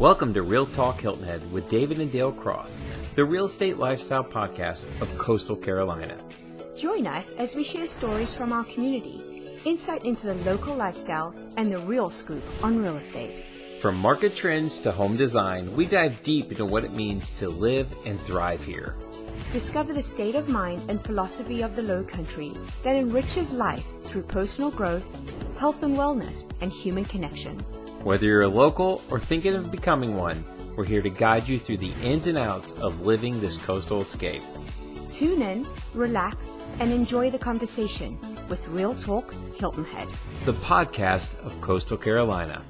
Welcome to Real Talk Hilton Head with David and Dale Cross, the real estate lifestyle podcast of Coastal Carolina. Join us as we share stories from our community, insight into the local lifestyle, and the real scoop on real estate. From market trends to home design, we dive deep into what it means to live and thrive here. Discover the state of mind and philosophy of the Lowcountry that enriches life through personal growth, health and wellness, and human connection. Whether you're a local or thinking of becoming one, we're here to guide you through the ins and outs of living this coastal escape. Tune in, relax, and enjoy the conversation with Real Talk Hilton Head, the podcast of Coastal Carolina.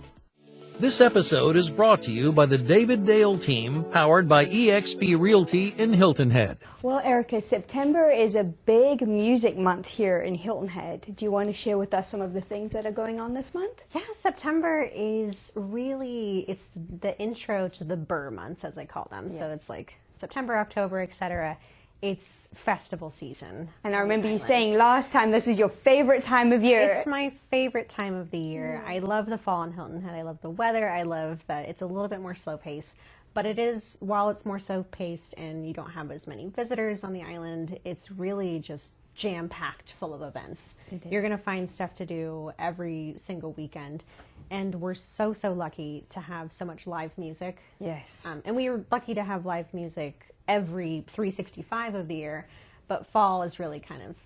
This episode is brought to you by the David Dale team, powered by eXp Realty in Hilton Head. Well, Erika, September is a big music month here in Hilton Head. Do you want to share with us some of the things that are going on this month? Yeah, September is really, it's the intro to the Burr months, as I call them. Yes. So it's like September, October, etc. It's festival season. And I remember you saying last time this is your favorite time of year. It's my favorite time of the year. I love the fall in Hilton Head. I love the weather. I love that it's a little bit more slow paced. But it is, while it's more slow paced and you don't have as many visitors on the island, it's really just jam packed full of events. You're going to find stuff to do every single weekend. And we're so lucky to have so much live music. Yes. And we are lucky to have live music every 365 of the year, but fall is really kind of,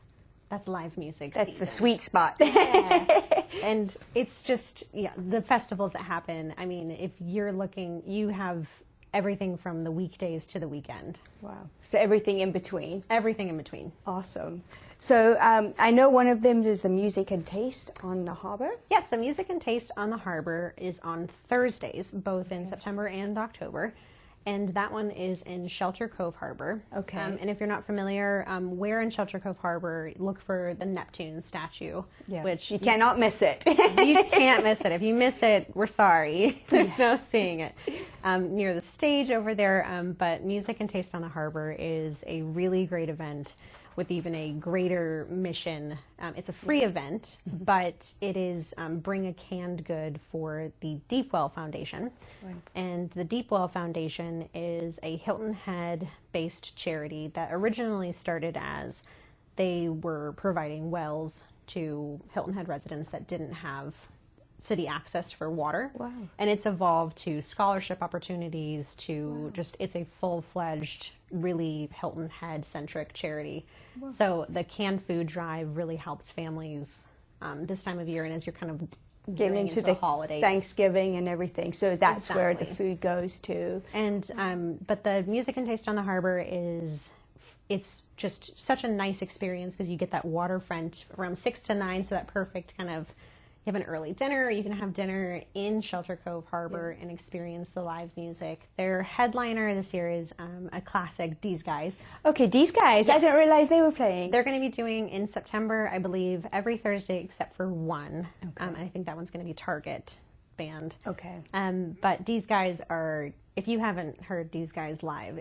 that's live music That's season. The sweet spot. Yeah. And it's just, the festivals that happen. I mean, if you're looking, you have everything from the weekdays to the weekend. Wow. So everything in between. Everything in between. Awesome. So I know one of them is the Music and Taste on the Harbour. Yes, the Music and Taste on the Harbour is on Thursdays, both in September and October. And that one is in Shelter Cove Harbor. Okay. And if you're not familiar, where in Shelter Cove Harbor, look for the Neptune statue. Yeah. Which you cannot miss it. You can't miss it. If you miss it, we're sorry. There's no seeing it. Near the stage over there. But Music and Taste on the Harbor is a really great event with even a greater mission. It's a free event, but it is bring a canned good for the Deepwell Foundation. Right. And the Deepwell Foundation is a Hilton Head-based charity that originally started as they were providing wells to Hilton Head residents that didn't have city access for water. Wow. And it's evolved to scholarship opportunities to it's a full-fledged, really Hilton Head-centric charity. Wow. So the canned food drive really helps families this time of year, and as you're kind of getting into the holidays, Thanksgiving and everything. So that's where the food goes to. And but the Music and Taste on the Harbor it's just such a nice experience because you get that waterfront around 6 to 9, so that perfect kind of, you have an early dinner, you can have dinner in Shelter Cove Harbor and experience the live music. Their headliner this year is a classic, Deas-Guyz. Okay, Deas-Guyz. Yes. I didn't realize they were playing. They're going to be doing in September, I believe, every Thursday except for one. Okay. And I think that one's going to be Target band. Okay. But Deas-Guyz are, if you haven't heard Deas-Guyz live,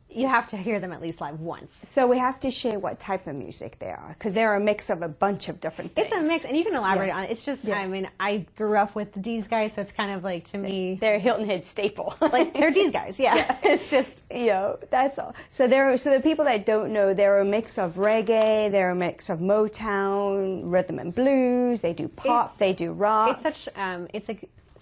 you have to hear them at least live once. So we have to share what type of music they are, because they're a mix of a bunch of different things. It's a mix, and you can elaborate on it. It's just, I mean, I grew up with Deas-Guyz, so it's kind of like, to me, they're a Hilton Head staple. Like, they're Deas-Guyz, yeah. It's just, that's all. So the people that don't know, they're a mix of reggae, they're a mix of Motown, rhythm and blues. They do pop, they do rock. It's such, it's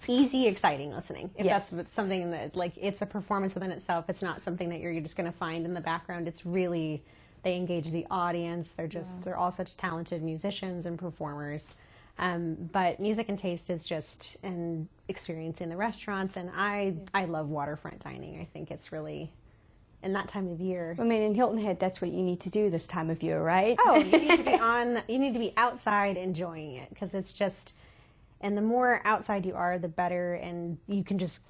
easy, exciting listening. If that's something that, like, it's a performance within itself. It's not something that you're just going to find in the background. It's really, they engage the audience. They're just, they're all such talented musicians and performers. But Music and Taste is just an experience in the restaurants. And I love waterfront dining. I think it's really, in that time of year. I mean, in Hilton Head, that's what you need to do this time of year, right? Oh, you need to be outside enjoying it, because it's just, and the more outside you are, the better, and you can just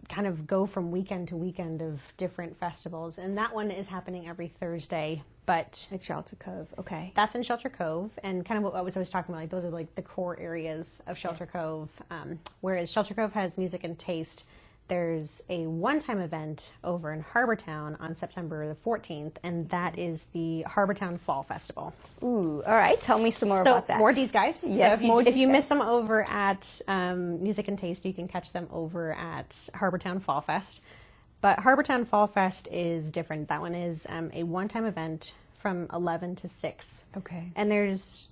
kind of go from weekend to weekend of different festivals. And that one is happening every Thursday, but at Shelter Cove, okay. That's in Shelter Cove, and kind of what I was always talking about, like, those are like the core areas of Shelter Cove, whereas Shelter Cove has Music and Taste. there's a one-time event over in Harbour Town on September the 14th, and that is the Harbour Town Fall Festival. Ooh, all right. Tell me some more So about that. more Deas-Guyz. Yes, so more if you Deas-Guyz. miss them over at Music and Taste, you can catch them over at Harbour Town Fall Fest. But Harbour Town Fall Fest is different. That one is a one-time event from 11 to 6. Okay. And there's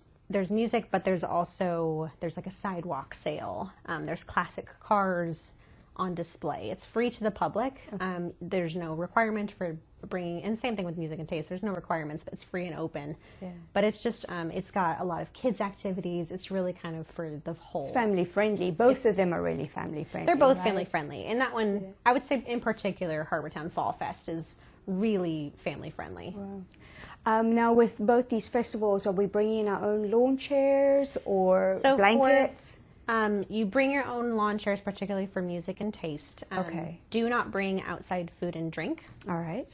music, but there's like a sidewalk sale. There's classic cars on display. It's free to the public. Okay. There's no requirement for bringing, and same thing with Music and Taste. There's no requirements, but it's free and open. Yeah. But it's just, it's got a lot of kids activities. It's really kind of for the whole. It's family friendly. Both of them are really family friendly. They're both right? family friendly. And that one, I would say in particular, Harbour Town Fall Fest is really family friendly. Wow. Now, with both these festivals, are we bringing our own lawn chairs or So blankets? You bring your own lawn chairs, particularly for Music and Taste. Okay. Do not bring outside food and drink. All right.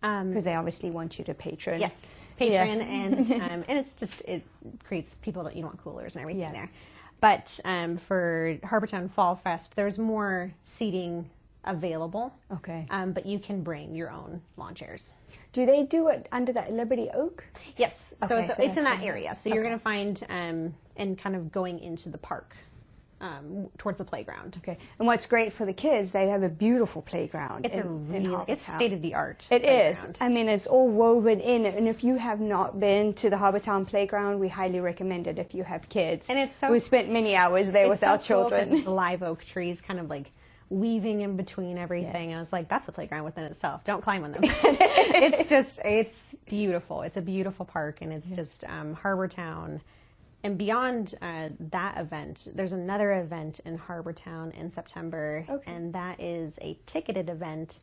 Because they obviously want you to patron. Yes, patron, and it's just, it creates people that you don't want coolers and everything there. But for Harbour Town Fall Fest, there's more seating available. Okay. But you can bring your own lawn chairs. Do they do it under that Liberty Oak? Yes, so Okay, it's in that that's area. So you're going to find, and kind of going into the park, towards the playground. Okay. And what's great for the kids, they have a beautiful playground. It's it's state of the art. It is. I mean, it's all woven in. And if you have not been to the Harbour Town playground, we highly recommend it if you have kids. And it's so we spent many hours there with our children. Cool, the live oak trees kind of like weaving in between everything. Yes. I was like, that's a playground within itself. Don't climb on them. It's beautiful. It's a beautiful park, and it's just Harbour Town. And beyond that event, there's another event in Harbour Town in September, and that is a ticketed event,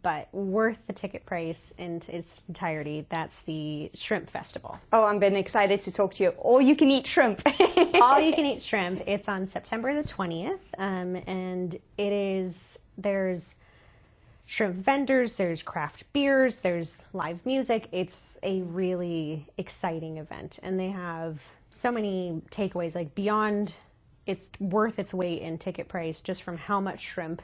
but worth the ticket price in its entirety. That's the Shrimp Festival. Oh, I've been excited to talk to you. All you can eat shrimp. All you can eat shrimp. It's on September the 20th, and there's shrimp vendors, there's craft beers, there's live music. It's a really exciting event, and they have so many takeaways, like beyond it's worth its weight in ticket price just from how much shrimp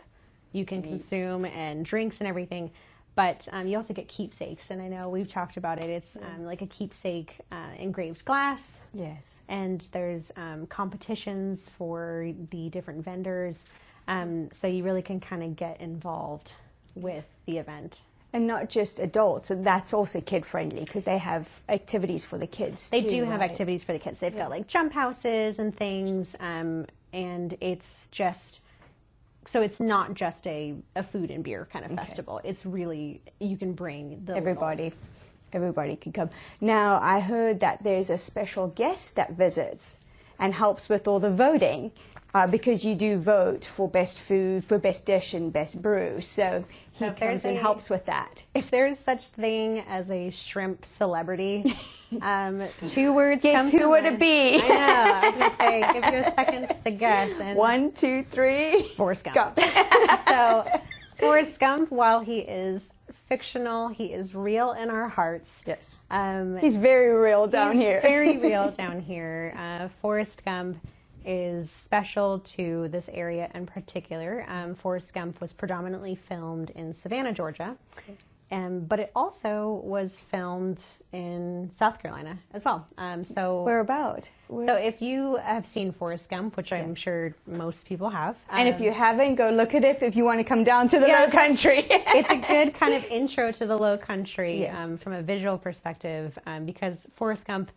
you can consume and drinks and everything. But you also get keepsakes, and I know we've talked about it. It's like a keepsake engraved glass. Yes. And there's competitions for the different vendors. So you really can kind of get involved with the event. And not just adults, and that's also kid-friendly because they have activities for the kids, They too, do have right? activities for the kids. They've got like jump houses and things, and it's just, so it's not just a food and beer kind of festival. It's really, you can bring the Everybody. littles. Everybody can come. Now, I heard that there's a special guest that visits and helps with all the voting. Because you do vote for best food, for best dish, and best brew. So he comes and helps with that. If there's such thing as a shrimp celebrity, 2 words Guess come who to would mind. it be? I know. I was going to say, give you a second to guess. And 1, 2, 3. Forrest Gump. Go. So Forrest Gump, while he is fictional, he is real in our hearts. Yes. He's very real down here. Very real down here. Forrest Gump is special to this area in particular. Forrest Gump was predominantly filmed in Savannah, Georgia, but it also was filmed in South Carolina as well. So Whereabout? So if you have seen Forrest Gump, which I'm sure most people have. And if you haven't, go look at it if you want to come down to the Low Country. It's a good kind of intro to the Low Country Yes. from a visual perspective, because Forrest Gump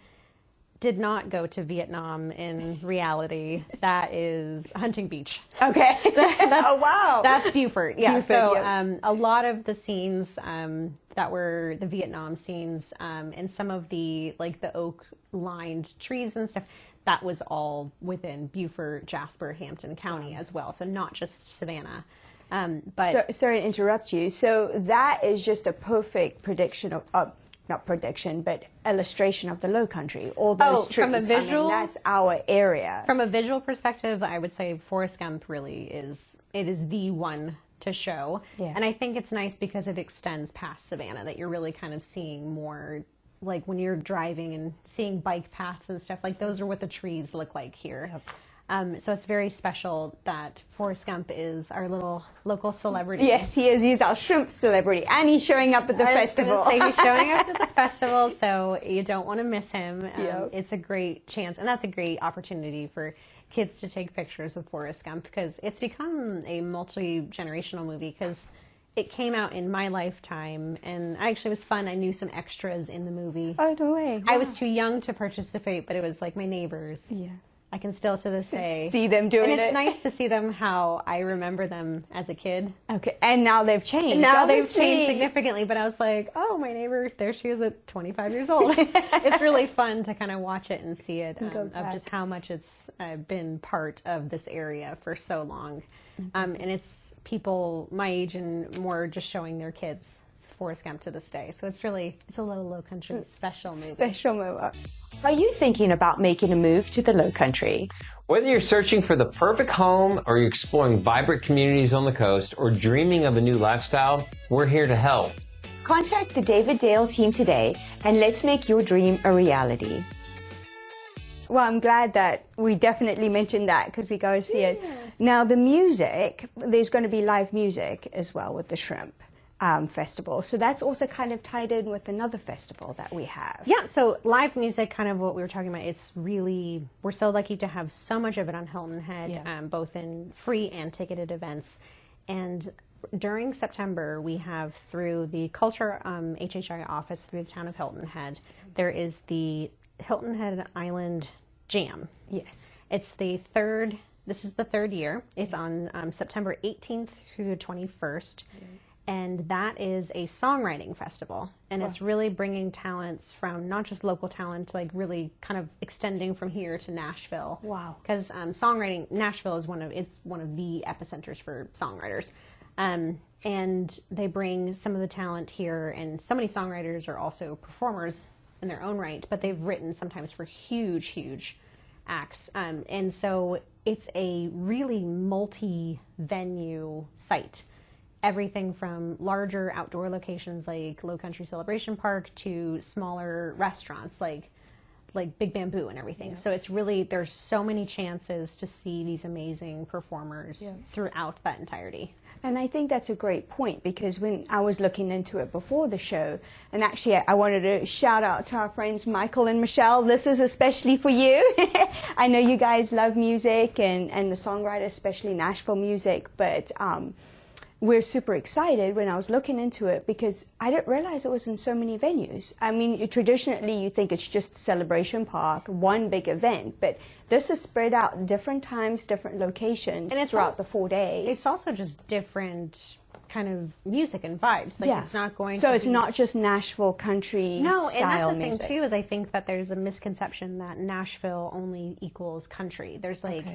did not go to Vietnam in reality. That is Hunting Beach. Okay. Oh, wow. That's Beaufort. Yeah. Beaufort, so yep. A lot of the scenes that were the Vietnam scenes, and some of the like the oak-lined trees and stuff, that was all within Beaufort, Jasper, Hampton County as well. So not just Savannah. But sorry to interrupt you. So that is just a perfect prediction of not prediction, but illustration of the Low Country. All those trees. From a visual, I mean, that's our area. From a visual perspective, I would say Forrest Gump really is the one to show. Yeah. And I think it's nice because it extends past Savannah, that you're really kind of seeing more, like when you're driving and seeing bike paths and stuff, like those are what the trees look like here. So it's very special that Forrest Gump is our little local celebrity. Yes, he is. He's our shrimp celebrity, and he's showing up at the festival. Say he's showing up to the festival, so you don't want to miss him. Yep. It's a great chance, and that's a great opportunity for kids to take pictures with Forrest Gump, because it's become a multi-generational movie, because it came out in my lifetime, and actually it was fun. I knew some extras in the movie. Oh, no way. I was too young to participate, but it was like my neighbors. Yeah. I can still to this day see them doing it. And it's nice to see them how I remember them as a kid. Okay, and now they've changed. Now they've changed significantly, but I was like, oh, my neighbor, there she is at 25 years old. It's really fun to kind of watch it and see it, of just how much it's been part of this area for so long. And it's people my age and more just showing their kids Forrest Gump to this day. So it's a little low country special movie. Special movie. Are you thinking about making a move to the low country? Whether you're searching for the perfect home, or you're exploring vibrant communities on the coast, or dreaming of a new lifestyle, we're here to help. Contact the David Dale team today and let's make your dream a reality. Well, I'm glad that we definitely mentioned that, because we go to see it. Now, the music, there's going to be live music as well with the Shrimp Festival. So that's also kind of tied in with another festival that we have. Yeah, so live music, kind of what we were talking about, it's really, we're so lucky to have so much of it on Hilton Head, both in free and ticketed events. And during September, we have, through the Culture HHI office through the town of Hilton Head, there is the Hilton Head Island Jam. Yes. It's this is the third year. It's on September 18th through the 21st. And that is a songwriting festival. And it's really bringing talents from not just local talent, like really kind of extending from here to Nashville. Wow. Because songwriting, Nashville is one of the epicenters for songwriters. And they bring some of the talent here, and so many songwriters are also performers in their own right, but they've written sometimes for huge acts. And so it's a really multi-venue site. Everything from larger outdoor locations like Low Country Celebration Park to smaller restaurants like Big Bamboo and everything. So it's really, there's so many chances to see these amazing performers throughout that entirety. And I think that's a great point, because when I was looking into it before the show, and actually I wanted to shout out to our friends Michael and Michelle. This is especially for you. I know you guys love music and the songwriter, especially Nashville music, but we're super excited when I was looking into it, because I didn't realize it was in so many venues. I mean, traditionally you think it's just Celebration Park, one big event, but this is spread out different times, different locations throughout the 4 days. It's also just different kind of music and vibes. Like it's not going so to it's not just Nashville country No, and that's the music. thing too, is I think that there's a misconception that Nashville only equals country. There's like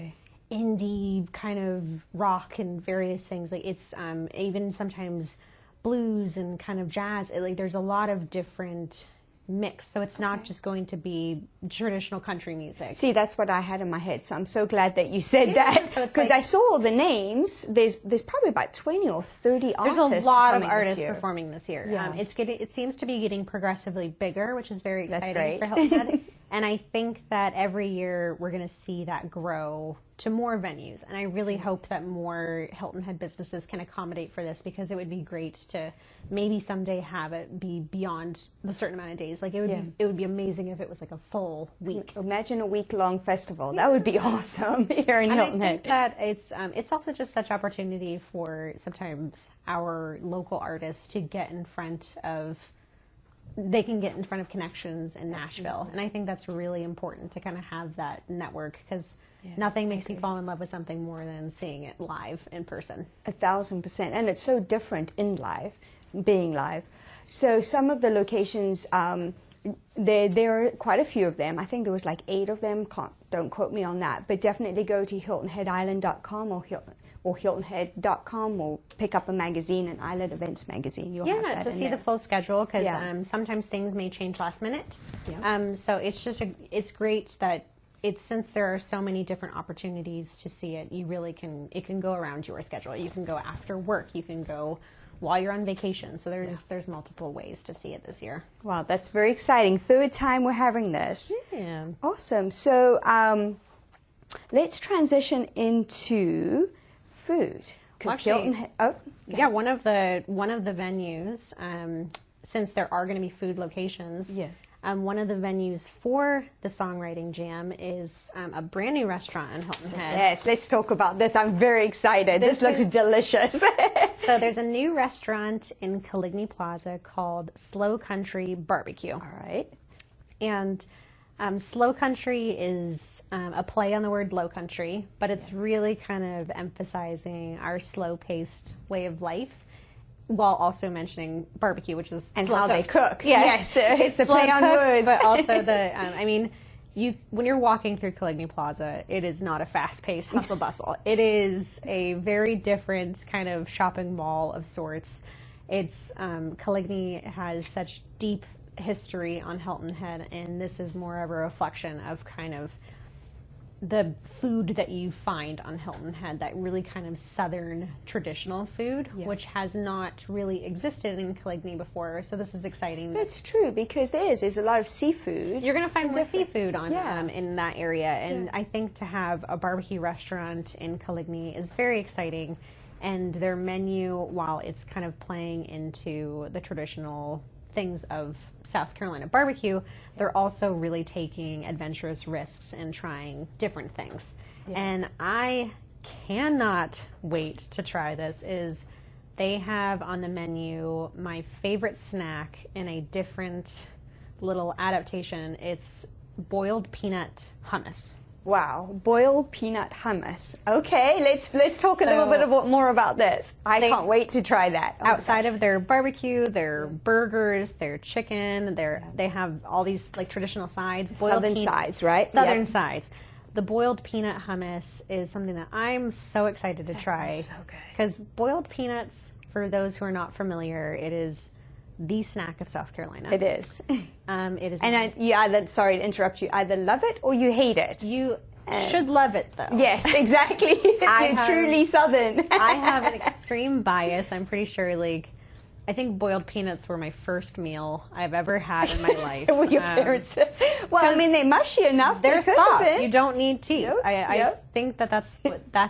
indie kind of rock and various things. Like it's even sometimes blues and kind of jazz. Like there's a lot of different mix. So it's not just going to be traditional country music. See, that's what I had in my head. So I'm so glad that you said that, because I saw all the names. There's probably about 20 or 30 artists. There's a lot of artists performing this year. It seems to be getting progressively bigger, which is very exciting for Hilton Head. And I think that every year we're going to see that grow to more venues. And I really hope that more Hilton Head businesses can accommodate for this, because it would be great to maybe someday have it be beyond the certain amount of days. Like it would be amazing if it was like a full week. Imagine a week-long festival. That would be awesome here in Hilton Head. I think that it's also just such opportunity for sometimes our local artists to get in front of connections in Nashville. And I think that's really important to kind of have that network, because nothing makes me fall in love with something more than seeing it live in person. 1,000%. And it's so different being live. So some of the locations, there are quite a few of them. I think there was like 8 of them. Don't quote me on that. But definitely go to hiltonheadisland.com or hiltonhead.com, or pick up a magazine, an Island Events magazine. You'll have that to see the full schedule, because sometimes things may change last minute. So it's just it's great that since there are so many different opportunities to see it, you really it can go around your schedule. You can go after work, you can go while you're on vacation. So there's multiple ways to see it this year. Wow, that's very exciting. 3rd time we're having this. Yeah. Awesome. So Let's transition into food. Well, actually, one of the venues, since there are going to be food locations, one of the venues for the Songwriting Jam is a brand new restaurant in Hilton Head. Yes, let's talk about this. I'm very excited. This looks delicious. So there's a new restaurant in Coligny Plaza called Slowcountry BBQ. All right. And Slowcountry is a play on the word low country, but it's really kind of emphasizing our slow-paced way of life, while also mentioning barbecue, which is and slow how they cooked. cook. Yes, it's a play on words. But also when you're walking through Coligny Plaza, it is not a fast-paced hustle bustle. It is a very different kind of shopping mall of sorts. It's Coligny has such deep history on Hilton Head, and this is more of a reflection of kind of the food that you find on Hilton Head, that really kind of southern traditional food, which has not really existed in Coligny before. So this is exciting. That's true, because there's a lot of seafood. You're going to find more seafood on in that area, and I think to have a barbecue restaurant in Coligny is very exciting. And their menu, while it's kind of playing into the traditional things of South Carolina barbecue, they're also really taking adventurous risks and trying different things. And I cannot wait to try this. They have on the menu my favorite snack in a different little adaptation. It's boiled peanut hummus. Wow, boiled peanut hummus. Okay, let's talk a little bit more about this. I can't wait to try that. Outside of their barbecue, their burgers, their chicken, they have all these like traditional sides. Southern sides, right? Southern sides. The boiled peanut hummus is something that I'm so excited to try. So good. Because boiled peanuts, for those who are not familiar, it is the snack of South Carolina. It is. It is. And you either, sorry to interrupt you, either love it or you hate it. You should love it, though. Yes, exactly. You're truly Southern. I have an extreme bias. I'm pretty sure, I think boiled peanuts were my first meal I've ever had in my life. Were your parents? Well, I mean, they're mushy enough. They're soft. You don't need teeth. Yep. I think that's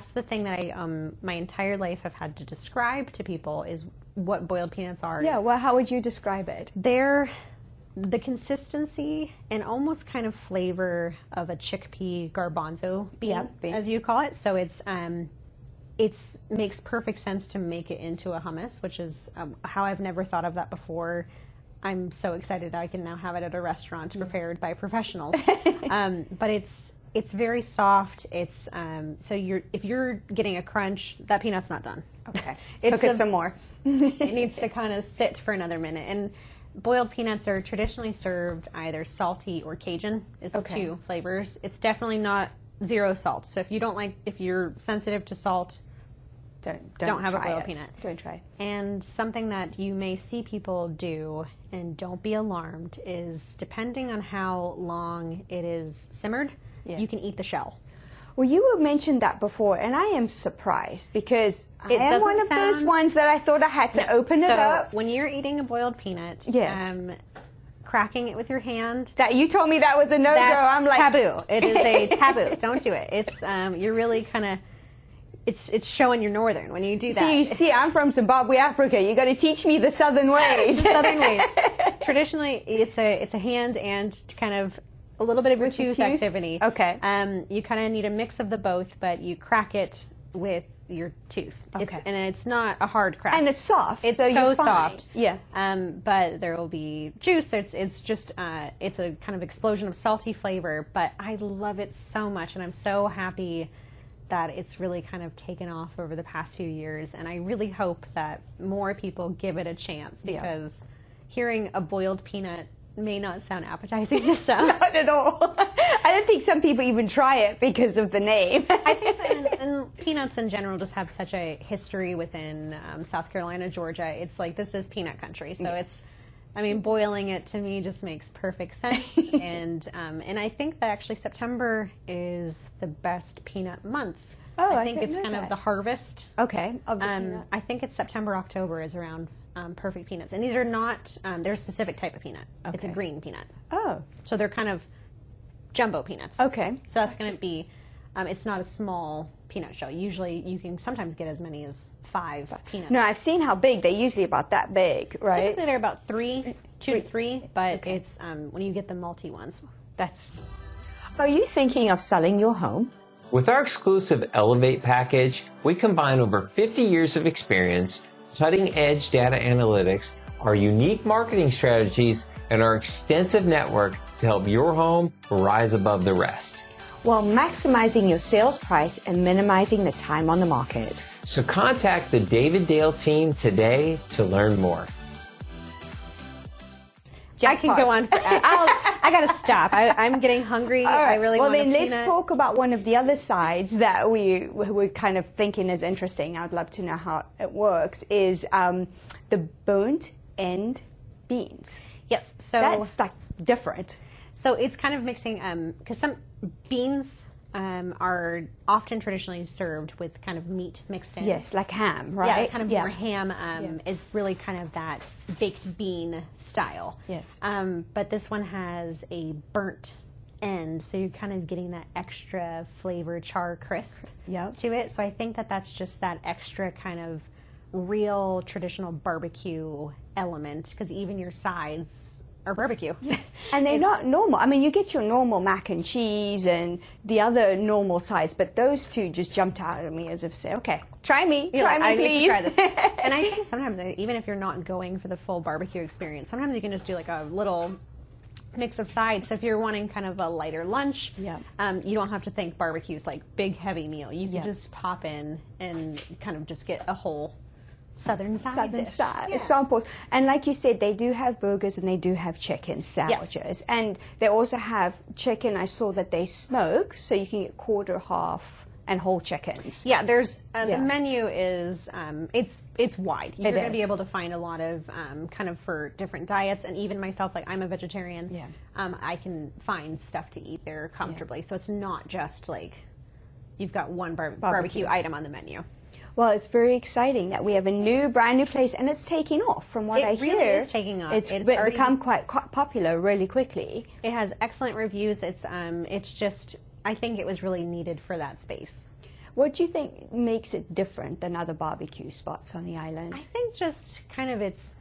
the thing that I my entire life have had to describe to people is what boiled peanuts are. Yeah. Well, how would you describe it? They're the consistency and almost kind of flavor of a chickpea garbanzo bean, as you call it. So it makes perfect sense to make it into a hummus, which is how I've never thought of that before. I'm so excited I can now have it at a restaurant prepared by professionals. But it's very soft. It's so if you're getting a crunch, that peanut's not done. Okay, cook it some more. It needs to kind of sit for another minute. And boiled peanuts are traditionally served either salty or Cajun is the two flavors. It's definitely not zero salt. So if you're sensitive to salt, don't have a boiled peanut. Don't try it. And something that you may see people do, and don't be alarmed, is depending on how long it is simmered, you can eat the shell. Well, you mentioned that before, and I am surprised because I am one of those ones that I thought I had to open it up. When you're eating a boiled peanut, cracking it with your hand. That you told me that was a no-go. I'm like, taboo. It is a taboo. Don't do it. It's you're really kind of. It's showing you're northern when you do that. See, I'm from Zimbabwe, Africa. You got to teach me the southern ways. Southern ways. Traditionally, it's a hand and kind of a little bit of your tooth activity. Okay. You kind of need a mix of the both, but you crack it with your tooth. Okay. And it's not a hard crack. And it's soft. It's so soft. Yeah. But there will be juice. It's just it's a kind of explosion of salty flavor. But I love it so much, and I'm so happy that it's really kind of taken off over the past few years. And I really hope that more people give it a chance, because hearing a boiled peanut may not sound appetizing to some. Not at all. I don't think some people even try it because of the name. I think so, and peanuts in general just have such a history within South Carolina, Georgia. It's like, this is peanut country. So boiling it to me just makes perfect sense. And I think that actually September is the best peanut month. Oh, I think it's kind of the harvest. Okay. Of the peanuts. I think it's September, October is around perfect peanuts. And these are not, they're a specific type of peanut. Okay. It's a green peanut. Oh. So they're kind of jumbo peanuts. Okay. So that's going to be It's not a small peanut shell. Usually you can sometimes get as many as 5 peanuts. No, I've seen how big. They're usually about that big, right? Typically they're about 2 to 3, but it's when you get the multi ones. Are you thinking of selling your home? With our exclusive Elevate package, we combine over 50 years of experience, cutting-edge data analytics, our unique marketing strategies, and our extensive network to help your home rise above the rest. While maximizing your sales price and minimizing the time on the market. So contact the David Dale team today to learn more. I can go on forever. I gotta stop. I'm getting hungry. All right. I really want a peanut. Let's talk about one of the other sides that we're kind of thinking is interesting. I'd love to know how it works, is the burnt end beans. Yes. So That's like different. So it's kind of mixing, because some beans are often traditionally served with kind of meat mixed in. Yes, like ham, right? Yeah, kind of more ham is really kind of that baked bean style. Yes. But this one has a burnt end, so you're kind of getting that extra flavor, char crisp to it. So I think that that's just that extra kind of real traditional barbecue element, because even your sides are barbecue. And they're not normal. I mean, you get your normal mac and cheese and the other normal sides, but those two just jumped out at me as if say, okay, try me, please. Need to try this. And I think sometimes, even if you're not going for the full barbecue experience, sometimes you can just do like a little mix of sides. So if you're wanting kind of a lighter lunch, you don't have to think barbecue's like big, heavy meal. You can just pop in and kind of just get a whole Southern style samples. And like you said, they do have burgers and they do have chicken sandwiches. And they also have chicken. I saw that they smoke, so you can get quarter, half, and whole chickens. Yeah, there's the menu is it's wide. You're going to be able to find a lot of kind of for different diets, and even myself, like I'm a vegetarian. I can find stuff to eat there comfortably. So it's not just like you've got one barbecue item on the menu. Well, it's very exciting that we have a brand new place, and it's taking off from what I hear. It really is taking off. It's become quite popular really quickly. It has excellent reviews. It's just, I think it was really needed for that space. What do you think makes it different than other barbecue spots on the island? I think just kind of its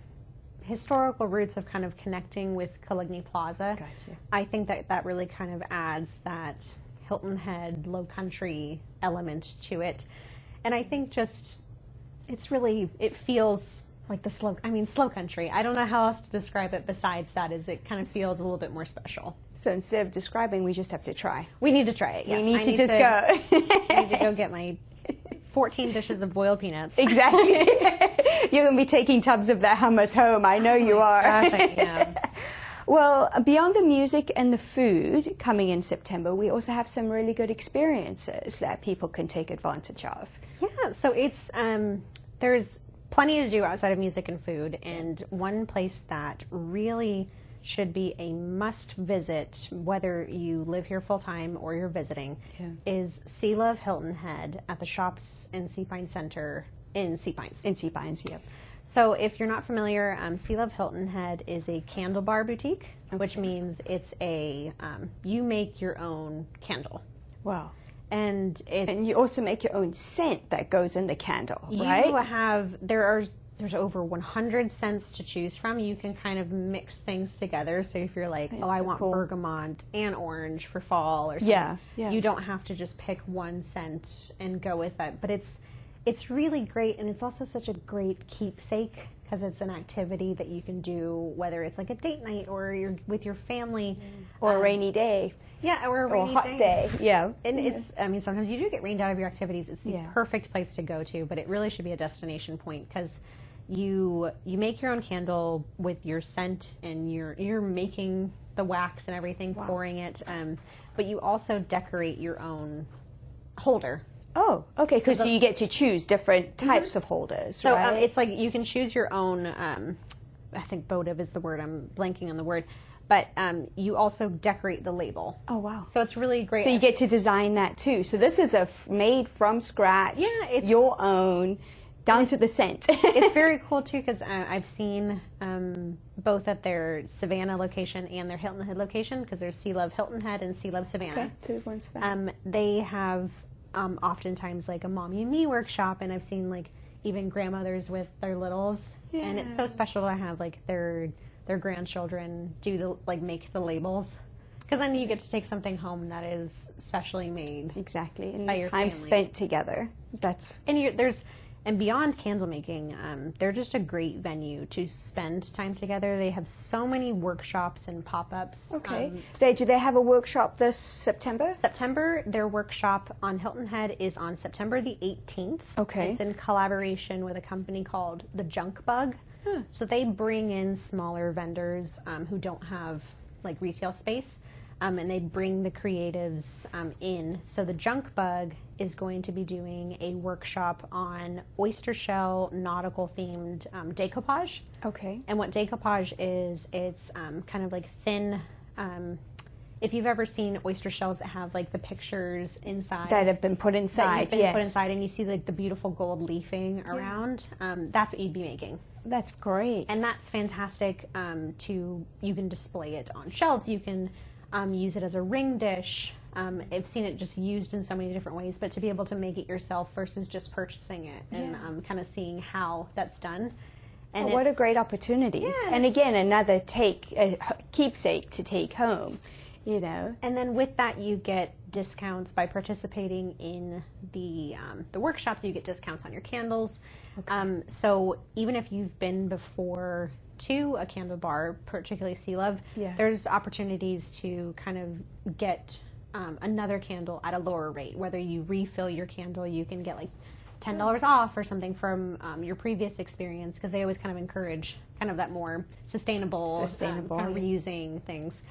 historical roots of kind of connecting with Coligny Plaza. Gotcha. I think that really kind of adds that Hilton Head low country element to it. And I think just, it feels like slow country. I don't know how else to describe it besides that, is it kind of feels a little bit more special. So instead of describing, we just have to try. We need to try it, yes. We need to go. I need to go get my 14 dishes of boiled peanuts. Exactly. You're going to be taking tubs of that hummus home. I know you are. Gosh, I am. Well, beyond the music and the food coming in September, we also have some really good experiences that people can take advantage of. Yeah, so it's there's plenty to do outside of music and food, and one place that really should be a must visit, whether you live here full time or you're visiting, is Sea Love Hilton Head at the Shops and Sea Pines Center in Sea Pines. In Sea Pines, yep. So if you're not familiar, Sea Love Hilton Head is a candle bar boutique, which means it's a you make your own candle. Wow. And you also make your own scent that goes in the candle, right? There's over 100 scents to choose from. You can kind of mix things together. So if you're like, I want bergamot and orange for fall or something, you don't have to just pick one scent and go with that. But it's really great, and it's also such a great keepsake because it's an activity that you can do, whether it's like a date night or you're with your family. Or a rainy day. Yeah, or a hot day. Yeah. And it's, sometimes you do get rained out of your activities. It's the perfect place to go to, but it really should be a destination point because you make your own candle with your scent, and you're making the wax and everything, pouring it, but you also decorate your own holder. Oh, okay, because you get to choose different types of holders, so, right? It's like you can choose your own, I think votive is the word, I'm blanking on the word, but you also decorate the label. Oh, wow. So it's really great. So you get to design that too. So this is made from scratch, it's your own, down to the cent. It's very cool too because I've seen both at their Savannah location and their Hilton Head location, because there's Sea Love Hilton Head and Sea Love Savannah. Okay, one's Savannah. They have oftentimes like a Mommy and Me workshop, and I've seen like even grandmothers with their littles, and it's so special to have like their grandchildren make the labels. Because then you get to take something home that is specially made. Exactly, and by your time family. spent together. And beyond candle making, they're just a great venue to spend time together. They have so many workshops and pop-ups. Okay. Do they have a workshop this September? Their workshop on Hilton Head is on September the 18th. Okay. It's in collaboration with a company called The Junk Bug. So they bring in smaller vendors who don't have like retail space. And they bring the creatives in. So the Junk Bug is going to be doing a workshop on oyster shell nautical themed decoupage. Okay. And what decoupage is, it's kind of like thin. If you've ever seen oyster shells that have like the pictures inside that have been put inside, put inside, and you see like the beautiful gold leafing around, that's what you'd be making. That's great. And that's fantastic. You can display it on shelves. You can use it as a ring dish. I've seen it just used in so many different ways, but to be able to make it yourself versus just purchasing it and kind of seeing how that's done. And what a great opportunity. Yeah, and again, another keepsake to take home, you know. And then with that, you get discounts by participating in the workshops. You get discounts on your candles. Okay. So even if you've been before to a candle bar, particularly Sea Love, there's opportunities to kind of get another candle at a lower rate. Whether you refill your candle, you can get like $10 off or something from your previous experience, because they always kind of encourage kind of that more sustainable kind of reusing things.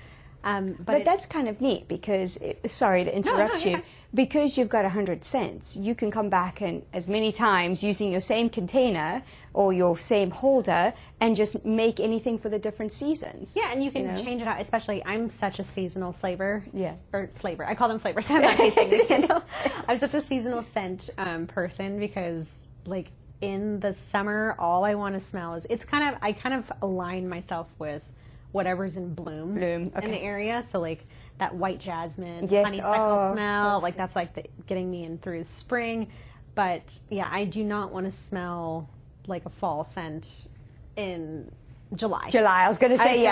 But that's kind of neat because, sorry to interrupt you, because you've got 100 cents, you can come back and as many times using your same container or your same holder and just make anything for the different seasons. Yeah, and you can change it out. Especially, I'm such a seasonal flavor. Yeah. Or flavor. I call them flavors. I'm not tasting the candle. I'm such a seasonal scent person because, like, in the summer, all I want to smell is, I kind of align myself with whatever's in bloom in the area. So like that white jasmine, honeysuckle smell, so like that's like getting me in through spring. But yeah, I do not want to smell like a fall scent in July. I was going to say,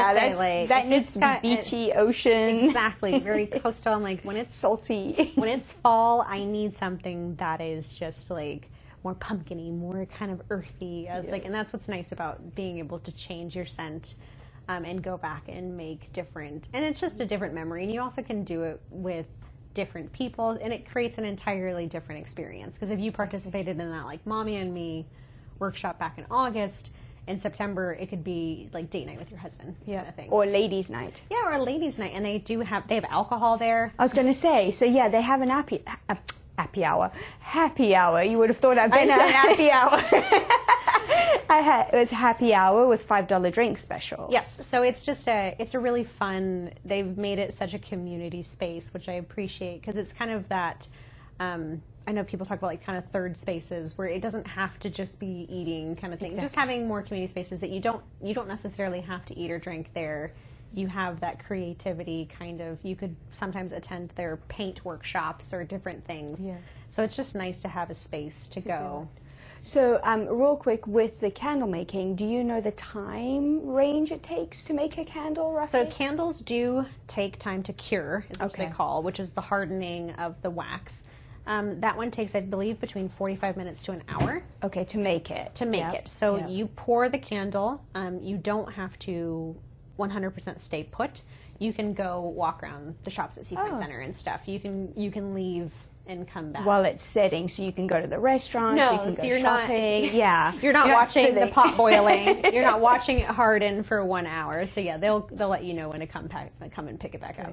that needs to be beachy, ocean. Exactly, very coastal. And like when it's salty, when it's fall, I need something that is just like more pumpkiny, more kind of earthy. And that's what's nice about being able to change your scent. And go back and make different, and it's just a different memory. And you also can do it with different people, and it creates an entirely different experience. Because if you participated in that, like Mommy and Me workshop back in August, in September it could be like date night with your husband, kind of thing, or ladies' night. Yeah, or a ladies' night, and they have alcohol there. I was going to say, so yeah, they have an happy hour. You would have thought I'd been to an happy hour. It was happy hour with $5 drink specials. Yes, so it's a really fun. They've made it such a community space, which I appreciate, because it's kind of that. I know people talk about like kind of third spaces where it doesn't have to just be eating kind of thing. Exactly. Just having more community spaces that you don't necessarily have to eat or drink there. You have that creativity kind of. You could sometimes attend their paint workshops or different things. Yeah. So it's just nice to have a space to go. So, real quick, with the candle making, do you know the time range it takes to make a candle, roughly? So candles do take time to cure, is what they call, which is the hardening of the wax. That one takes, I believe, between 45 minutes to an hour. Okay, to make it. So you pour the candle. You don't have to 100% stay put. You can go walk around the shops at Seapoint Center and stuff. You can leave and come back while it's setting, so you can go to the restaurant. No, you can so go you're shopping. You're not watching the pot boiling. You're not watching it harden for 1 hour. So yeah, they'll let you know when to come and pick it back up.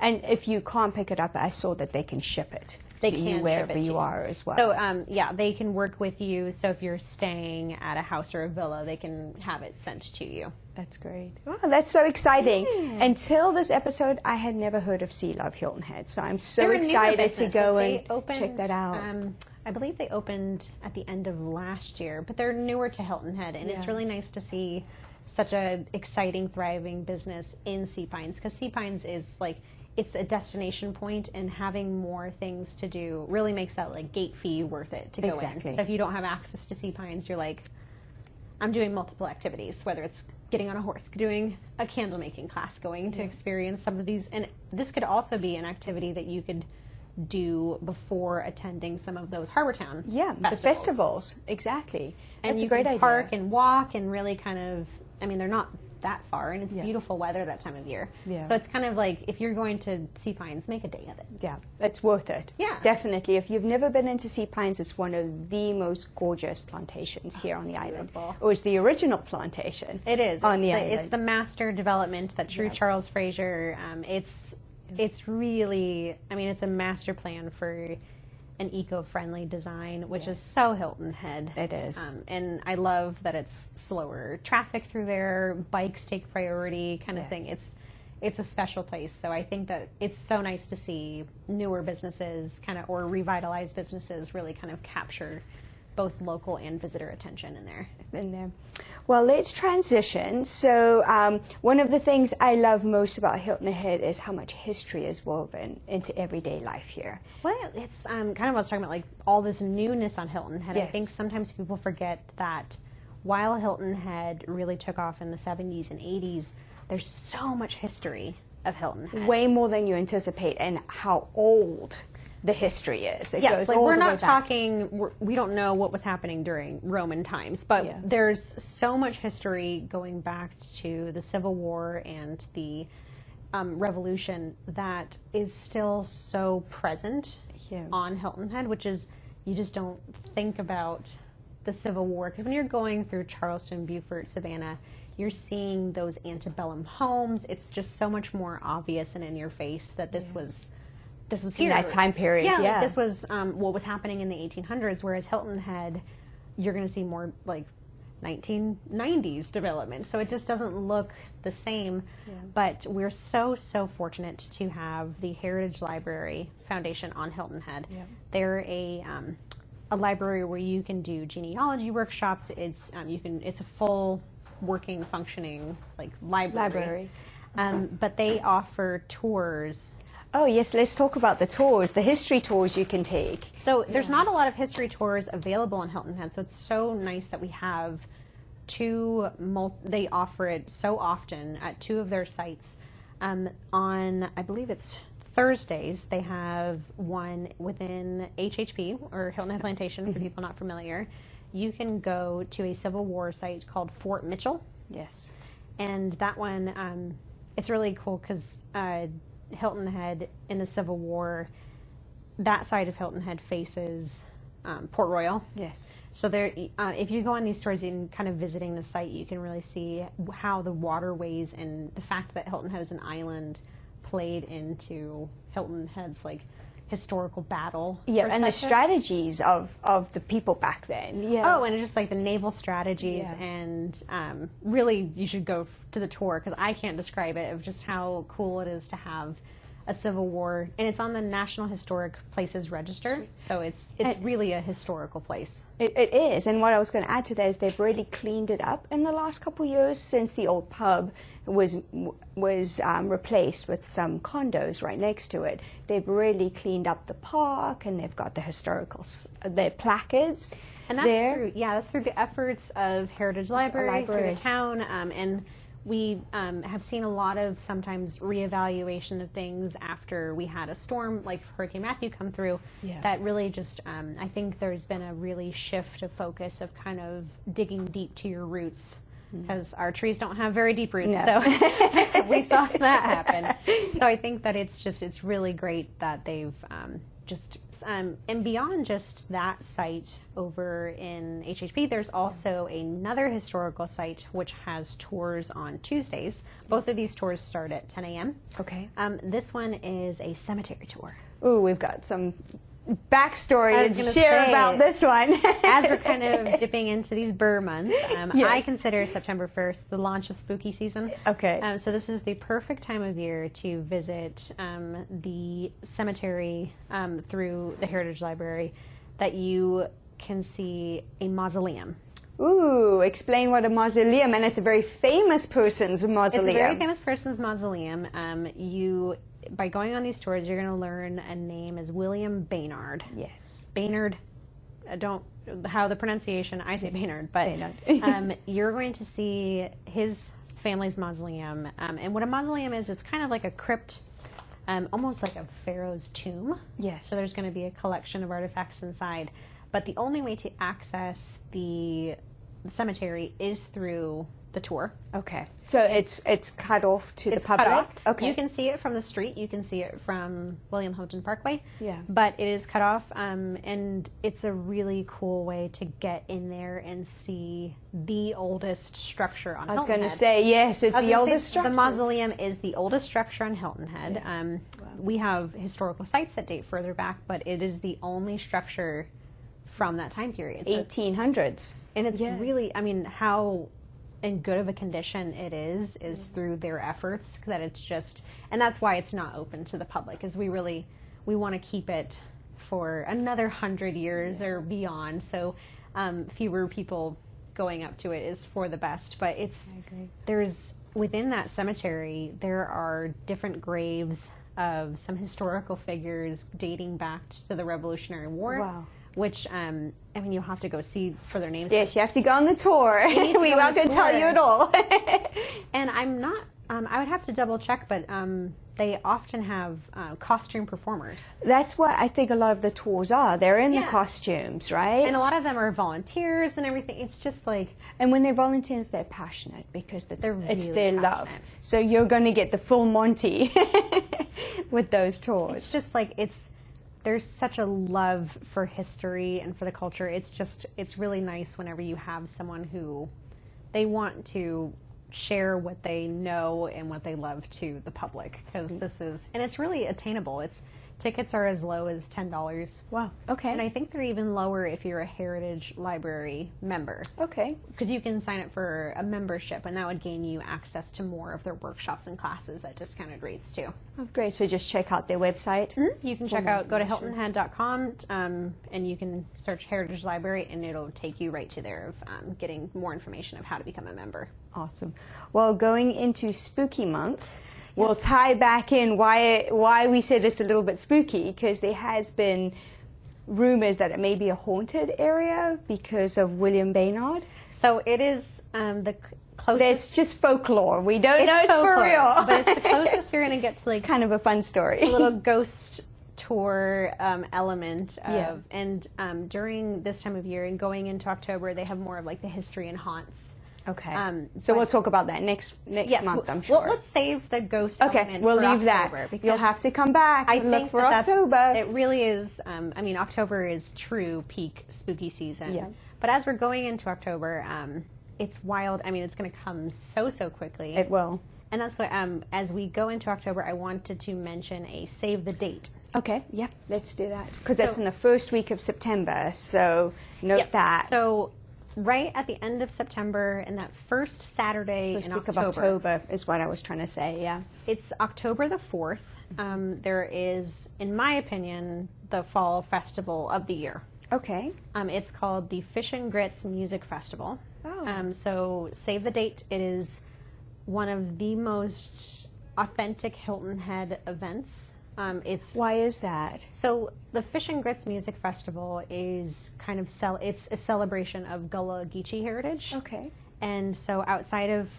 And if you can't pick it up, I saw that they can ship it to can you ship wherever it to you are as well. So, yeah, they can work with you. So if you're staying at a house or a villa, they can have it sent to you. That's great. Oh, that's so exciting. Yeah. Until this episode, I had never heard of Sea Love Hilton Head, so I'm so excited to go and check that out. I believe they opened at the end of last year, but they're newer to Hilton Head, and it's really nice to see such a exciting, thriving business in Sea Pines, because Sea Pines is like, it's a destination point, and having more things to do really makes that like gate fee worth it to go in. So if you don't have access to Sea Pines, you're like, I'm doing multiple activities, whether it's getting on a horse, doing a candle making class, going to experience some of these. And this could also be an activity that you could do before attending some of those Harbour Town the festivals. Exactly. And that's you a great can idea. park and walk and really kind of, I mean, they're not that far, and it's beautiful weather that time of year. Yeah. So it's kind of like, if you're going to Sea Pines, make a day of it. Yeah, it's worth it. Yeah. Definitely. If you've never been into Sea Pines, it's one of the most gorgeous plantations here on the island. It was the original plantation. It is. On the island. It's the master development that True Charles Fraser, it's really, I mean, it's a master plan for an eco-friendly design, which is so Hilton Head. It is. And I love that it's slower traffic through there, bikes take priority kind of thing. It's a special place. So I think that it's so nice to see newer businesses kind of, or revitalized businesses really kind of capture both local and visitor attention in there. Well, let's transition. So one of the things I love most about Hilton Head is how much history is woven into everyday life here. Well, it's kind of what I was talking about, like all this newness on Hilton Head. I think sometimes people forget that while Hilton Head really took off in the 70s and 80s, there's so much history of Hilton Head. Way more than you anticipate, and how old the history is. It goes like we're not talking, we don't know what was happening during Roman times, but there's so much history going back to the Civil War and the Revolution that is still so present on Hilton Head, which is, you just don't think about the Civil War, because when you're going through Charleston, Beaufort, Savannah, you're seeing those antebellum homes. It's just so much more obvious and in your face that this was here. In that time period, like this was what was happening in the 1800s, whereas Hilton Head, you're going to see more like 1990s development. So it just doesn't look the same. But we're so fortunate to have the Heritage Library Foundation on Hilton Head. They're a library where you can do genealogy workshops. It's it's a full working, functioning like library. But they offer tours. Oh, yes, let's talk about the tours, the history tours you can take. So there's not a lot of history tours available in Hilton Head, so it's so nice that we have they offer it so often at two of their sites. On, I believe it's Thursdays, they have one within HHP, or Hilton Head Plantation, for people not familiar. You can go to a Civil War site called Fort Mitchell. Yes. And that one, it's really cool because Hilton Head in the Civil War, that side of Hilton Head faces Port Royal. Yes. So there, if you go on these tours and kind of visiting the site, you can really see how the waterways and the fact that Hilton Head is an island played into Hilton Head's like historical battle. Yeah, and the strategies of the people back then. Yeah. Oh, and just like the naval strategies, and really you should go to the tour, because I can't describe it, of just how cool it is to have a Civil War, and it's on the National Historic Places Register, so it's really a historical place. It is, and what I was going to add to that is they've really cleaned it up in the last couple of years, since the old pub was replaced with some condos right next to it. They've really cleaned up the park, and they've got the historical, their placards. And that's through the efforts of Heritage Library, through the town, and we have seen a lot of sometimes reevaluation of things after we had a storm like Hurricane Matthew come through. That really just, I think there's been a really shift of focus of kind of digging deep to your roots, because our trees don't have very deep roots. So we saw that happen. So I think that it's really great that they've and beyond just that site over in HHP, there's also another historical site which has tours on Tuesdays. Both of these tours start at 10 a.m. Okay. This one is a cemetery tour. Ooh, we've got some backstory to share about this one. As we're kind of dipping into these Burr months, Yes. I consider September 1st the launch of spooky season. Okay. So this is the perfect time of year to visit the cemetery through the Heritage Library, that you can see a mausoleum. Ooh, explain what a mausoleum, and it's a very famous person's mausoleum. It's a very famous person's mausoleum. By going on these tours, you're going to learn a name as William Baynard. Yes. Baynard, how the pronunciation, I say Baynard, but you're going to see his family's mausoleum. And what a mausoleum is, it's kind of like a crypt, almost like a pharaoh's tomb. Yes. So there's going to be a collection of artifacts inside. But the only way to access the cemetery is through the tour. Okay. So it's cut off to the public? Cut off. Okay. You can see it from the street. You can see it from William Houghton Parkway. Yeah. But it is cut off, and it's a really cool way to get in there and see the oldest structure on Hilton Head. I was going to say, yes, it's the oldest structure. The mausoleum is the oldest structure on Hilton Head. Yeah. Wow. We have historical sites that date further back, but it is the only structure from that time period. 1800s. And it's really, I mean, how in good of a condition it is through their efforts, that it's just, and that's why it's not open to the public, is we want to keep it for another 100 years or beyond. So fewer people going up to it is for the best. But there's, within that cemetery, there are different graves of some historical figures dating back to the Revolutionary War. Wow. Which, I mean, you'll have to go see for their names. Yes, you have to go on the tour. We won't go tell you it all. And I'm not, I would have to double check, but they often have costume performers. That's what I think a lot of the tours are. They're in the costumes, right? And a lot of them are volunteers and everything. It's just like... And when they're volunteers, they're passionate because it's really their love. So you're going to get the full Monty with those tours. It's just like, there's such a love for history and for the culture. It's really nice whenever you have someone who they want to share what they know and what they love to the public, because and it's really attainable. Tickets are as low as $10. Wow. Okay. And I think they're even lower if you're a Heritage Library member. Okay. Because you can sign up for a membership, and that would gain you access to more of their workshops and classes at discounted rates too. Oh, great. So just check out their website. Mm-hmm. You can go to hiltonhead.com, and you can search Heritage Library, and it'll take you right to there of getting more information of how to become a member. Awesome. Well, going into spooky month, we'll tie back in why we said it's a little bit spooky, because there has been rumors that it may be a haunted area because of William Baynard. So it is the closest. It's just folklore. We don't know it's for real. But it's the closest you're going to get to, like, it's kind of a fun story. A little ghost tour element of, and during this time of year and going into October, they have more of like the history and haunts. Okay. So we'll talk about that next month, I'm sure. Well, let's save the ghost element we'll for leave October, that. You'll have to come back and look for October. It really is, I mean, October is true peak spooky season. Yeah. But as we're going into October, it's wild. I mean, it's going to come so quickly. It will. And that's why, as we go into October, I wanted to mention a save the date. Okay, yeah, let's do that. Because that's in the first week of September, so note that. So right at the end of September, and that first Saturday first in week October. of October is what I was trying to say, yeah. It's October the 4th. There is, in my opinion, the fall festival of the year. Okay. It's called the Fish and Grits Music Festival. Oh. So save the date. It is one of the most authentic Hilton Head events. Why is that? So the Fish and Grits Music Festival is kind of it's a celebration of Gullah Geechee heritage. Okay. And so outside of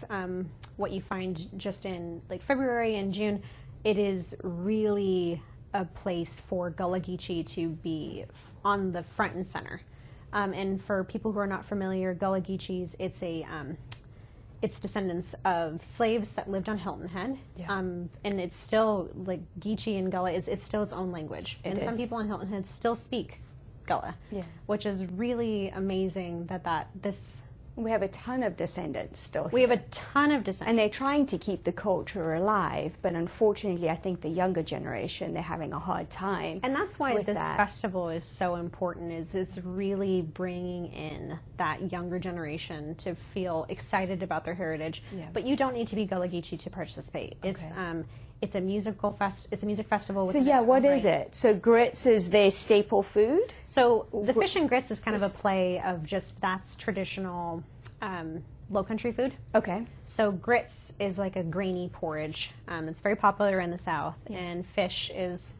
what you find just in like February and June, it is really a place for Gullah Geechee to be on the front and center. And for people who are not familiar, Gullah Geechees, it's descendants of slaves that lived on Hilton Head. Yeah. And it's still, like, Geechee and Gullah, it's still its own language. And some people on Hilton Head still speak Gullah, which is really amazing that this We have a ton of descendants still We here. have a ton of descendants. And they're trying to keep the culture alive, but unfortunately, I think the younger generation, they're having a hard time. And that's why with this that. festival is so important, is it's really bringing in that younger generation to feel excited about their heritage. Yeah. But you don't need to be Gullah Geechee to participate. It's a music festival. So yeah, what is it? So grits is their staple food? So the fish and grits is kind of a play of just that's traditional low country food. Okay. So grits is like a grainy porridge. It's very popular in the South, and fish is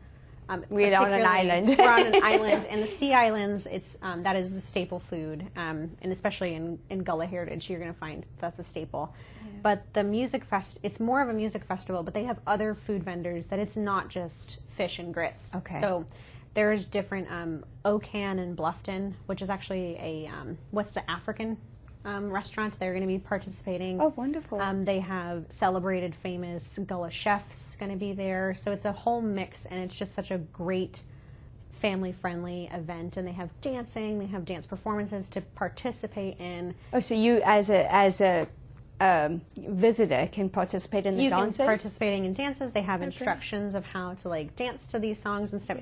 We're on an island. We're on an island, and the Sea Islands. It's that is the staple food, and especially in Gullah heritage, you're going to find that's a staple. Yeah. But the it's more of a music festival, but they have other food vendors that it's not just fish and grits. Okay. So there's different Okan and Bluffton, which is actually a West African restaurant. They're going to be participating. Oh, wonderful. They have celebrated famous Gullah chefs going to be there. So it's a whole mix, and it's just such a great family-friendly event. And they have dancing, they have dance performances to participate in. Oh, so you as a visitor can participate in the dances? You can participating in dances. They have instructions of how to like dance to these songs and stuff.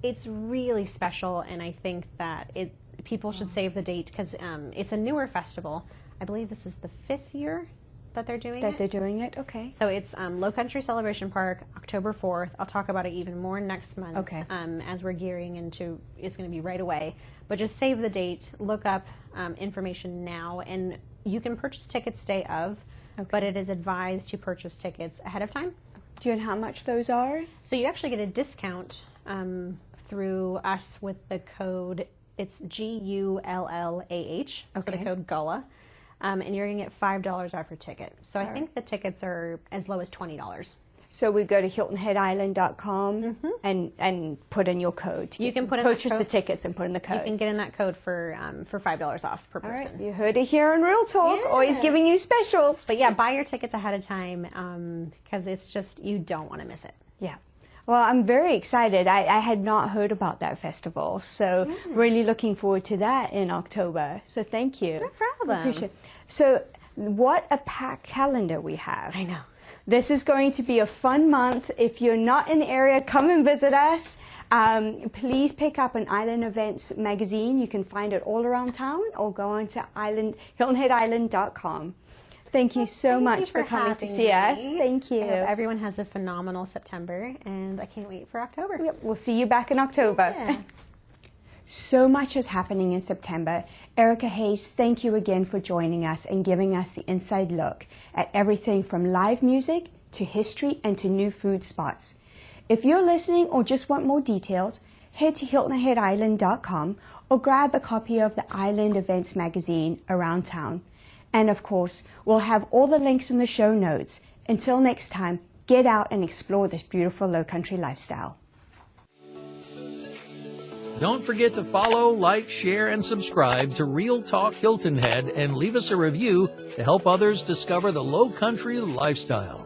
It's really special, and I think that people should save the date because it's a newer festival. I believe this is the 5th year that they're doing it. They're doing it, okay. So it's Low Country Celebration Park, October 4th. I'll talk about it even more next month. Okay. As we're gearing into, it's going to be right away. But just save the date, look up information now, and you can purchase tickets day of, but it is advised to purchase tickets ahead of time. Do you know how much those are? So you actually get a discount through us with the code. It's GULLAH, so the code GULLA, and you're going to get $5 off your ticket. So I think the tickets are as low as $20. So we go to HiltonHeadIsland.com and put in your code. You can purchase the tickets and put in the code. You can get in that code for $5 off per person. All right, you heard it here on Real Talk. Yeah. Always giving you specials. But yeah, buy your tickets ahead of time because it's just, you don't want to miss it. Yeah. Well, I'm very excited. I had not heard about that festival, so really looking forward to that in October. So thank you. No problem. I appreciate it. So what a packed calendar we have. I know. This is going to be a fun month. If you're not in the area, come and visit us. Please pick up an Island Events magazine. You can find it all around town, or go on to HiltonHeadIsland.com. Thank you so much for coming to see us. Thank you. I hope everyone has a phenomenal September, and I can't wait for October. Yep, we'll see you back in October. Yeah. So much is happening in September. Erika Hayes, thank you again for joining us and giving us the inside look at everything from live music to history and to new food spots. If you're listening or just want more details, head to HiltonHeadIsland.com or grab a copy of the Island Events magazine around town. And of course, we'll have all the links in the show notes. Until next time, get out and explore this beautiful low country lifestyle. Don't forget to follow, like, share, and subscribe to Real Talk Hilton Head and leave us a review to help others discover the low country lifestyle.